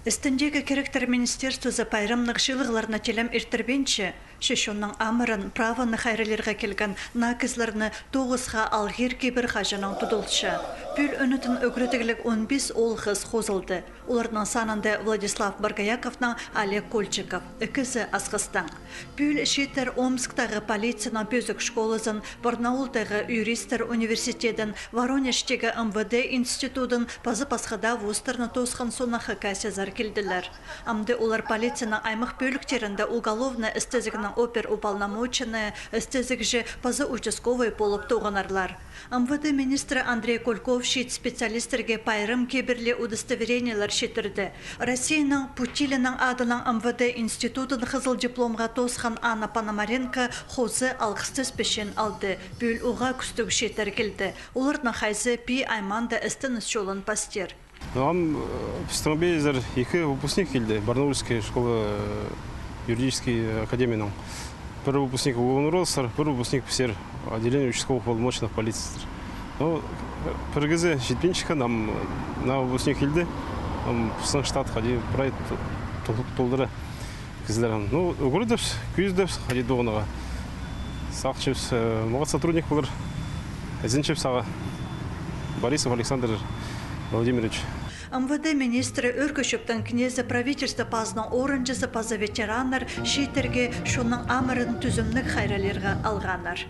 Истендегі керектер министерство за пайрамнық шылығыларына телем иртербенче, шешонның амырын праваны хайрелерге келген накызларны 9-ға алғыр кебір қажанан тұдылшы. Пүл өнітін өкретігілік 15 ол қыз қозылды. Олардың санында Владислав Баргаяковның Олег Кольчиков, үкізі асқыстан. Пүл шеттер Омсктағы полицияның пөзік школызын, Барнаулдағы юристер университетін, Воронежтегі МВД институтын, пазы-пасқада вұстырны тосқан сонақы кәсезар келділер. Амды олар полицияның аймақ бөліктерінде уголовны істезігінің опер уполномоченные, істезік же пазы участковый болып тоғанарлар. МВД министрі Андрей Кольков шет специалистерге пайрым кебірлі удостоверениялар шетірді. Россияның Путилінің адының МВД институтын қызыл дипломға тосқан Анна Пономаренко хозы алғысты спешен алды. Бөл уға күстік шетір келді. Олардың қайзы пи айманда істініс жолын пастер. В Стамбуле екі выпускник келді. Барнаульская школа юридической академияның. Бір выпускник Уонролсар, бір выпускник пісер отделение участковых полномочных полиций. Бір кезі жетпеншікі на выпускник келді. Пісің штат қади прайд толдыры кізлерін. Үгірдіпс, күйіздіпс, қади доғынаға. Сақчыпс, мұғат сотрудник болыр. Әзінчіп саға Борисов Александр Владимирович. МВД министрі өркөшіптің кнезі правительство пазының орынжысы пазы ветерандар шейтерге шоның амырын түзімнік хайралерға алғанар.